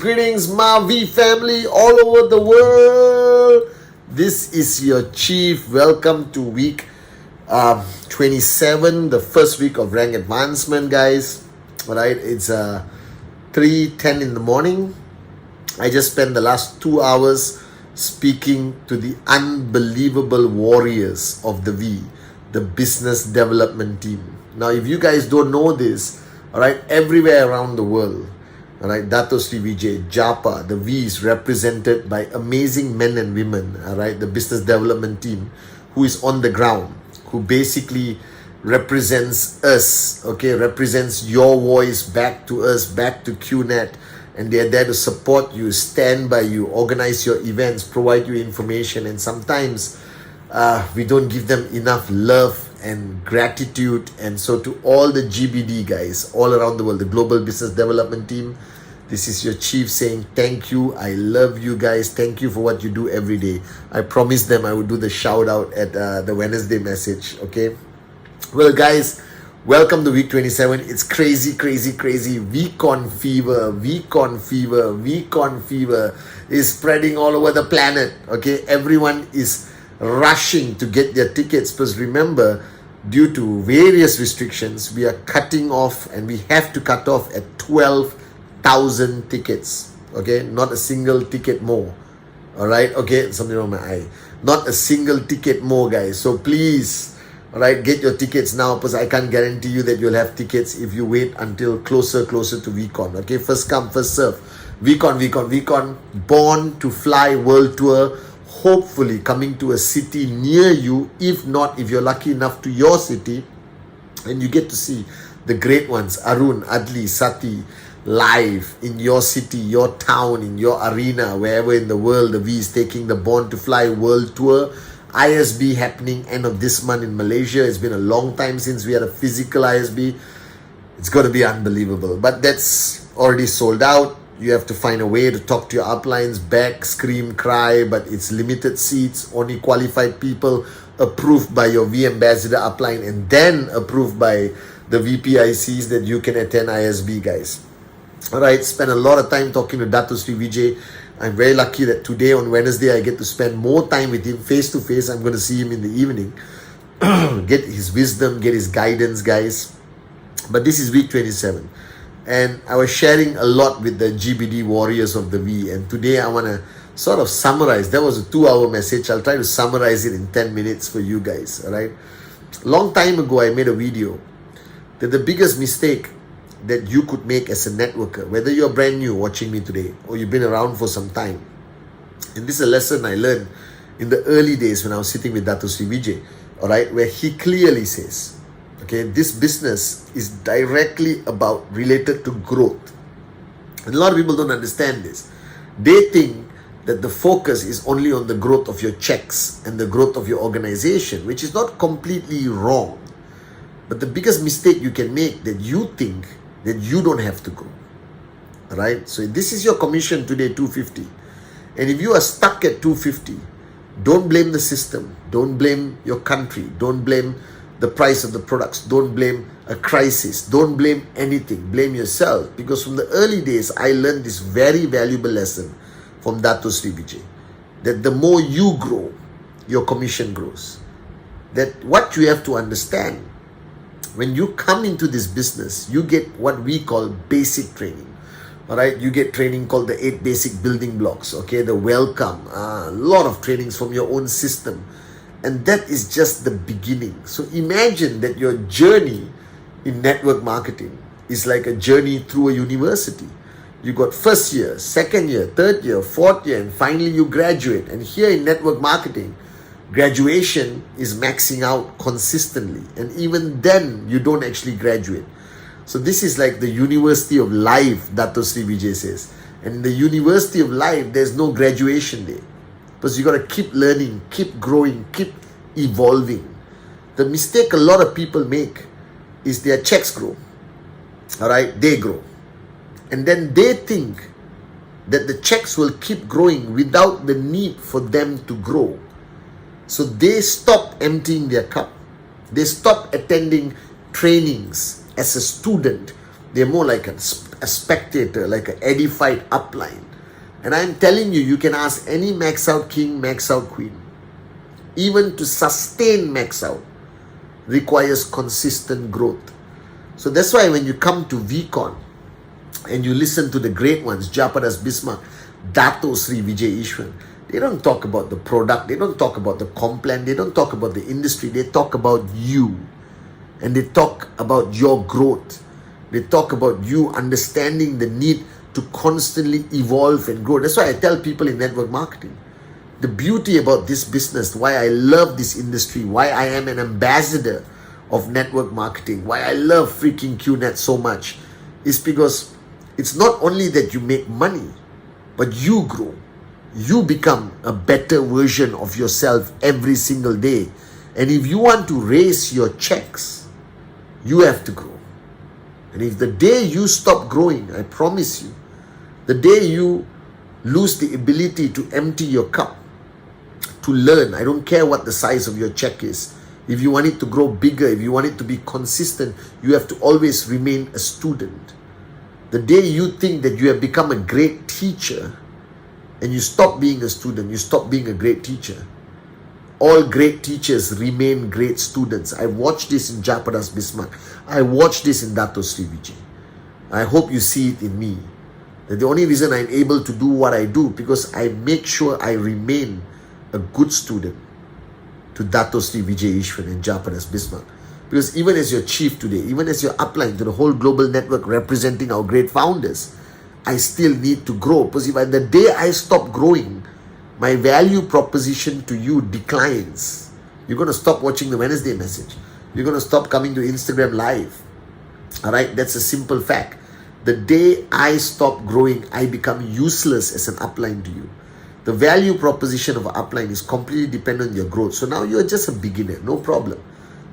Greetings, Mavi family all over the world. This is your chief. Welcome to week 27, the first week of rank advancement, guys. All right, it's 3:10 in the morning. I just spent the last 2 hours speaking to the unbelievable warriors of the V, the business development team. Now, if you guys don't know this, all right, everywhere around the world, all right, Dato Sri Vijay, Japa, the V is represented by amazing men and women, all right, the business development team who is on the ground, who basically represents us, okay, represents your voice back to us, back to QNet, and they're there to support you, stand by you, organize your events, provide you information, and sometimes we don't give them enough love and gratitude. And so to all the GBD guys all around the world, the Global Business Development Team, this is your chief saying thank you. I love you guys. Thank you for what you do every day. I promised them I would do the shout out at the Wednesday message. Okay. Well, guys, welcome to week 27. It's crazy. VCon fever is spreading all over the planet. Okay. Everyone is rushing to get their tickets because remember, due to various restrictions, we are cutting off and we have to cut off at 12,000 tickets. Okay, not a single ticket more. All right, okay, something wrong with my eye. Not a single ticket more, guys. So please, all right, get your tickets now because I can't guarantee you that you'll have tickets if you wait until closer to VCon. Okay, first come, first serve. VCon, Born to Fly World Tour. Hopefully coming to a city near you, if not, if you're lucky enough to your city, and you get to see the great ones, Arun, Adli, Sati, live in your city, your town, in your arena, wherever in the world. The V is taking the Born to Fly World Tour. ISB happening end of this month in Malaysia. It's been a long time since we had a physical ISB. It's going to be unbelievable, but that's already sold out. You have to find a way to talk to your uplines, beg, scream, cry, but it's limited seats, only qualified people, approved by your V Ambassador upline, and then approved by the VPICs that you can attend ISB, guys. All right, spend a lot of time talking to Dato Sri Vijay. I'm very lucky that today on Wednesday, I get to spend more time with him face to face. I'm going to see him in the evening, get his wisdom, get his guidance, guys. But this is week 27. And I was sharing a lot with the GBD warriors of the V. And today I want to sort of summarize. That was a 2-hour message. I'll try to summarize it in 10 minutes for you guys. All right. Long time ago, I made a video that the biggest mistake that you could make as a networker, whether you're brand new watching me today or you've been around for some time. And this is a lesson I learned in the early days when I was sitting with Dato Sri Vijay. All right. Where he clearly says, okay, this business is directly related to growth. And a lot of people don't understand this. They think that the focus is only on the growth of your checks and the growth of your organization, which is not completely wrong. But the biggest mistake you can make that you think that you don't have to grow. All right? So this is your commission today, 250. And if you are stuck at 250, don't blame the system. Don't blame your country. Don't blame the price of the products. Don't blame a crisis. Don't blame anything. Blame yourself. Because from the early days, I learned this very valuable lesson from Dato Sri Vijay. That the more you grow, your commission grows. That what you have to understand, when you come into this business, you get what we call basic training. All right, you get training called the 8 basic building blocks. Okay, the welcome, a lot of trainings from your own system. And that is just the beginning. So imagine that your journey in network marketing is like a journey through a university. You got first year, second year, third year, fourth year, and finally you graduate. And here in network marketing, Graduation is maxing out consistently, and even then you don't actually graduate. So this is like the University of Life, Dato Sri Vijay says. And in the University of Life, there's no graduation day. Because you got to keep learning, keep growing, keep evolving. The mistake a lot of people make is their checks grow. Alright, they grow. And then they think that the checks will keep growing without the need for them to grow. So they stop emptying their cup. They stop attending trainings as a student. They're more like a spectator, like an edified upline. And I'm telling you, you can ask any max out king, max out queen. Even to sustain max out requires consistent growth. So that's why when you come to VCon and you listen to the great ones, Japadas Bismarck, Dato Sri Vijay Ishwan, they don't talk about the product, they don't talk about the complan, they don't talk about the industry, they talk about you. And they talk about your growth. They talk about you understanding the need to constantly evolve and grow. That's why I tell people in network marketing, the beauty about this business, why I love this industry, why I am an ambassador of network marketing, why I love freaking QNet so much, is because it's not only that you make money, but you grow. You become a better version of yourself every single day. And if you want to raise your checks, you have to grow. And if the day you stop growing, I promise you, the day you lose the ability to empty your cup, to learn, I don't care what the size of your check is. If you want it to grow bigger, if you want it to be consistent, you have to always remain a student. The day you think that you have become a great teacher and you stop being a student, you stop being a great teacher. All great teachers remain great students. I watched this in Japadas Bismarck. I watched this in Dato Sri Vijay. I hope you see it in me. That the only reason I'm able to do what I do, because I make sure I remain a good student to Dato Sri Vijay Ishwan and Japadas Bismarck. Because even as your chief today, even as your upline to the whole global network representing our great founders, I still need to grow. Because if the day I stop growing, my value proposition to you declines. You're going to stop watching the Wednesday message. You're going to stop coming to Instagram Live. Alright, that's a simple fact. The day I stop growing, I become useless as an upline to you. The value proposition of an upline is completely dependent on your growth. So now you're just a beginner, no problem.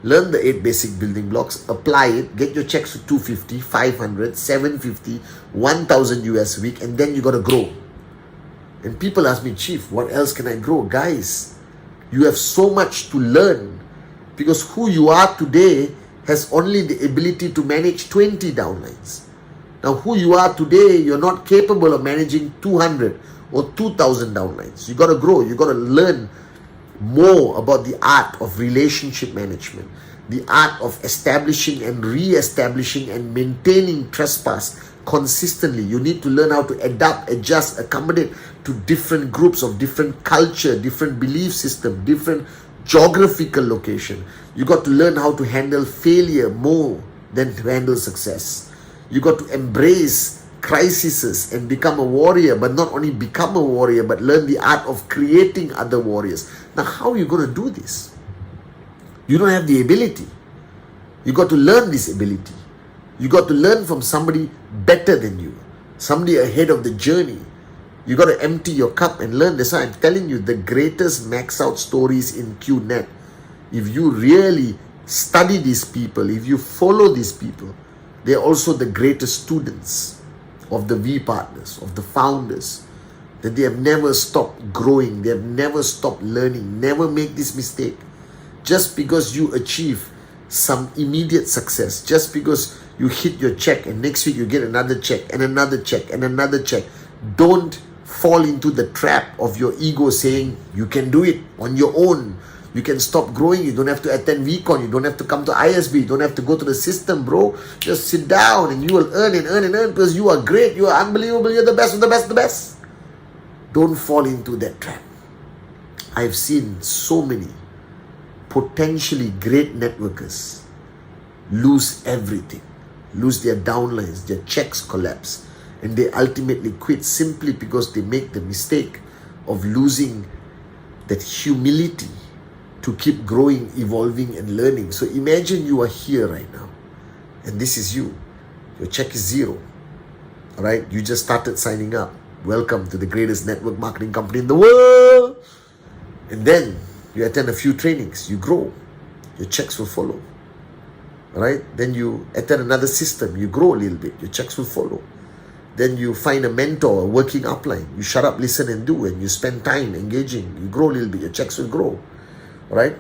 Learn the 8 basic building blocks, apply it, get your checks to 250, 500, 750, 1000 US a week, and then you got to grow. And people ask me, Chief, what else can I grow? Guys, you have so much to learn, because who you are today has only the ability to manage 20 downlines. Now, who you are today, you're not capable of managing 200 or 2000 downlines. You got to grow. You got to learn more about the art of relationship management, the art of establishing and re-establishing and maintaining trespass consistently. You need to learn how to adapt, adjust, accommodate to different groups of different culture, different belief system, different geographical location. You got to learn how to handle failure more than to handle success. You got to embrace crises and become a warrior, but not only become a warrior, but learn the art of creating other warriors. Now, how are you going to do this? You don't have the ability. You got to learn this ability. You got to learn from somebody better than you, somebody ahead of the journey. You got to empty your cup and learn. That's why I'm telling you, the greatest max out stories in QNet, if you really study these people, if you follow these people, they're also the greatest students of the V partners, of the founders, that they have never stopped growing, they have never stopped learning. Never make this mistake. Just because you achieve some immediate success, just because you hit your check and next week you get another check and another check and another check, don't fall into the trap of your ego saying you can do it on your own. You can stop growing. You don't have to attend VCon. You don't have to come to ISB. You don't have to go to the system, bro. Just sit down and you will earn and earn and earn, because you are great. You are unbelievable. You're the best of the best of the best. Don't fall into that trap. I've seen so many potentially great networkers lose everything, lose their downlines, their checks collapse, and they ultimately quit simply because they make the mistake of losing that humility to keep growing, evolving, and learning. So imagine you are here right now, and this is you. Your check is zero. All right? You just started signing up. Welcome to the greatest network marketing company in the world. And then you attend a few trainings. You grow. Your checks will follow. All right? Then you attend another system. You grow a little bit. Your checks will follow. Then you find a mentor, a working upline. You shut up, listen, and do. And you spend time engaging. You grow a little bit. Your checks will grow. All right?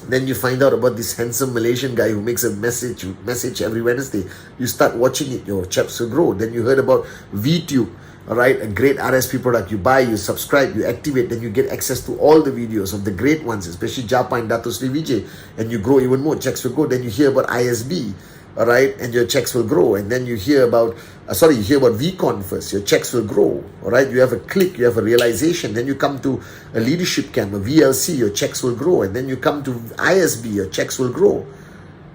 Then you find out about this handsome Malaysian guy who makes a message every Wednesday. You start watching it. Your checks will grow. Then you heard about VTube. All right, a great RSP product. You buy, you subscribe, you activate, then you get access to all the videos of the great ones, especially Japa and Dato Sri Vijay, and you grow even more. Checks will grow. Then you hear about ISB, all right, and your checks will grow. And then you hear about, you hear about VCon first. Your checks will grow, all right. You have a click, you have a realization. Then you come to a leadership camp, a VLC. Your checks will grow. And then you come to ISB. Your checks will grow.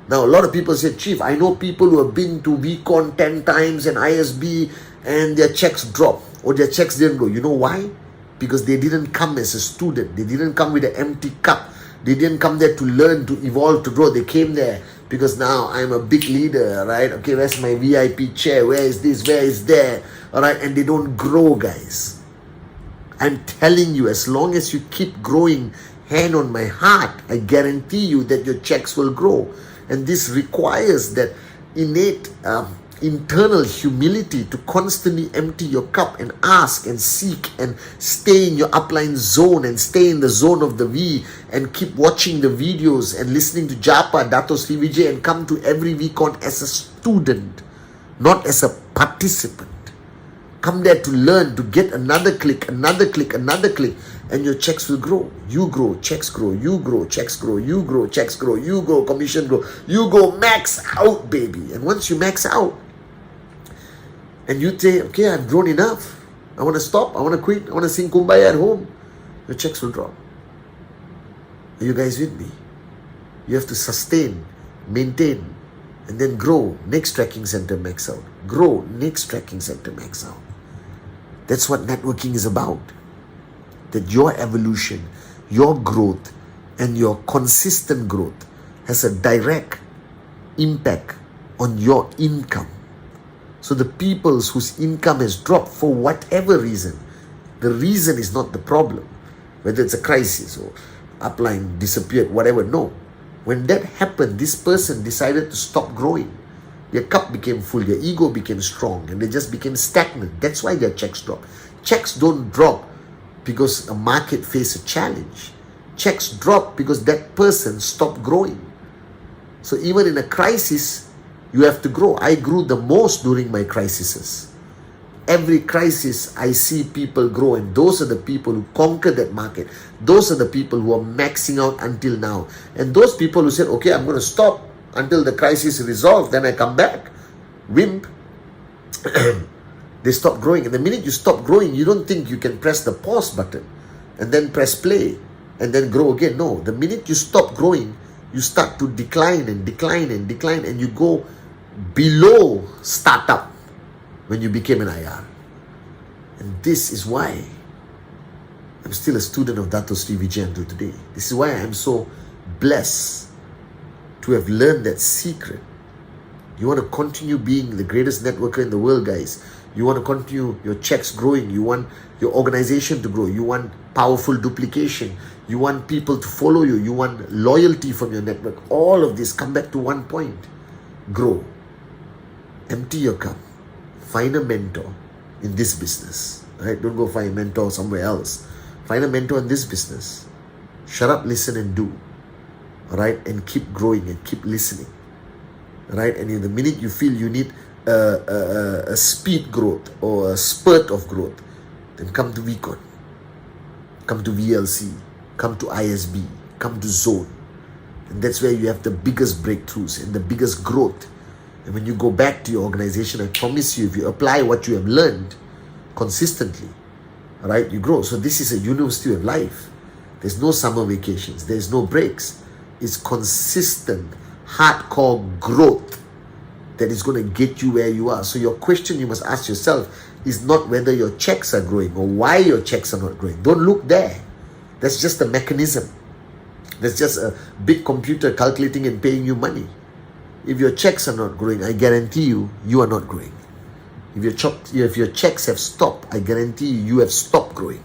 Now, a lot of people say, Chief, I know people who have been to VCon 10 times and ISB, and their checks drop or their checks didn't grow. You know why? Because they didn't come as a student. They didn't come with an empty cup. They didn't come there to learn, to evolve, to grow. They came there because now I'm a big leader, right? Okay, where's my VIP chair? Where is this? Where is there? All right, and they don't grow, guys. I'm telling you, as long as you keep growing, hand on my heart, I guarantee you that your checks will grow. And this requires that innate internal humility to constantly empty your cup and ask and seek and stay in your upline zone and stay in the zone of the V and keep watching the videos and listening to Japa, Dato Sri Vijay, and come to every VCon as a student, not as a participant. Come there to learn, to get another click, and your checks will grow. You grow, checks grow, you grow, checks grow, you grow, checks grow, you grow, commission grow, you go max out, baby. And once you max out, and you say, okay, I've grown enough. I want to stop. I want to quit. I want to sing Kumbaya at home. Your checks will drop. Are you guys with me? You have to sustain, maintain, and then grow. Next tracking center max out. Grow. Next tracking center max out. That's what networking is about. That your evolution, your growth, and your consistent growth has a direct impact on your income. So the people whose income has dropped for whatever reason, the reason is not the problem. Whether it's a crisis or upline disappeared, whatever, no. When that happened, this person decided to stop growing. Their cup became full, their ego became strong, and they just became stagnant. That's why their checks drop. Checks don't drop because a market faced a challenge. Checks drop because that person stopped growing. So even in a crisis, you have to grow. I grew the most during my crises. Every crisis, I see people grow, and those are the people who conquer that market. Those are the people who are maxing out until now. And those people who said, okay, I'm going to stop until the crisis is resolved, then I come back. Wimp. They stop growing. And the minute you stop growing, you don't think you can press the pause button and then press play and then grow again. No, the minute you stop growing, you start to decline and decline and decline, and you go below startup when you became an IR. And this is why I'm still a student of Dato Sri Vijay until today. This is why I'm so blessed to have learned that secret. You want to continue being the greatest networker in the world, guys. You want to continue your checks growing. You want your organization to grow. You want powerful duplication. You want people to follow you. You want loyalty from your network. All of this come back to one point. Grow. Empty your cup. Find a mentor in this business. Right? Don't go find a mentor somewhere else. Find a mentor in this business. Shut up, listen, and do. All right? And keep growing and keep listening. Right? And in the minute you feel you need a speed growth or a spurt of growth, then come to VCon. Come to VLC. Come to ISB. Come to Zone. And that's where you have the biggest breakthroughs and the biggest growth. And when you go back to your organization, I promise you, if you apply what you have learned consistently, all right, you grow. So this is a university of life. There's no summer vacations. There's no breaks. It's consistent, hardcore growth that is going to get you where you are. So your question you must ask yourself is not whether your checks are growing or why your checks are not growing. Don't look there. That's just a mechanism. There's just a big computer calculating and paying you money. If your checks are not growing, I guarantee you, you are not growing. If your checks have stopped, I guarantee you, you have stopped growing.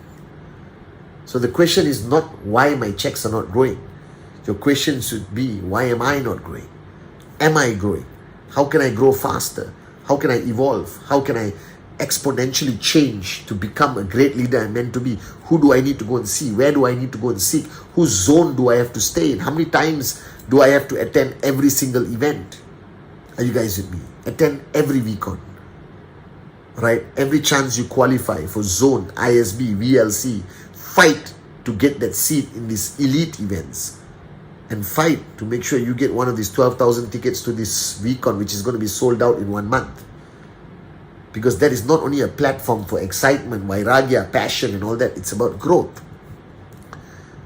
So the question is not why my checks are not growing. Your question should be, why am I not growing? Am I growing? How can I grow faster? How can I evolve? How can I exponentially change to become a great leader I'm meant to be? Who do I need to go and see? Where do I need to go and seek? Whose zone do I have to stay in? How many times do I have to attend every single event? Are you guys with me? Attend every weekend. Right? Every chance you qualify for zone, ISB, VLC, fight to get that seat in these elite events. And fight to make sure you get one of these 12,000 tickets to this weekend, which is going to be sold out in 1 month. Because that is not only a platform for excitement, vairagya, passion and all that. It's about growth.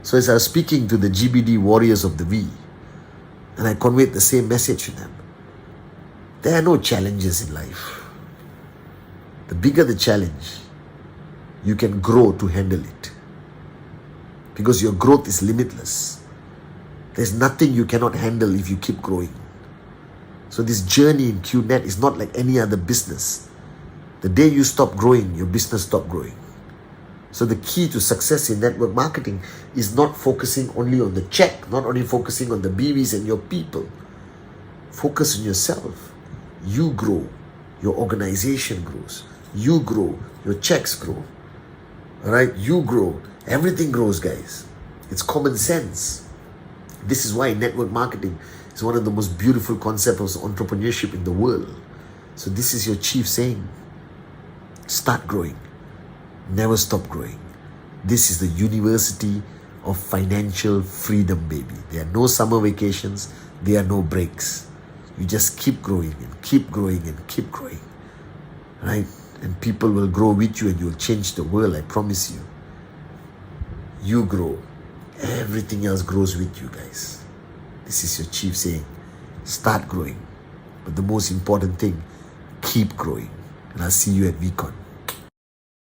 So as I was speaking to the GBD warriors of the V, and I conveyed the same message to them. There are no challenges in life. The bigger the challenge, you can grow to handle it. Because your growth is limitless. There's nothing you cannot handle if you keep growing. So this journey in QNet is not like any other business. The day you stop growing, your business stops growing. So the key to success in network marketing is not focusing only on the check, not only focusing on the BVs and your people. Focus on yourself. You grow. Your organization grows. You grow. Your checks grow. Alright? You grow. Everything grows, guys. It's common sense. This is why network marketing is one of the most beautiful concepts of entrepreneurship in the world. So this is your chief saying. Start growing. Never stop growing. This is the University of Financial Freedom, baby. There are no summer vacations. There are no breaks. You just keep growing and keep growing and keep growing. Right? And people will grow with you and you'll change the world, I promise you. You grow. Everything else grows with you, guys. This is your chief saying. Start growing. But the most important thing, keep growing. And I'll see you at VCon.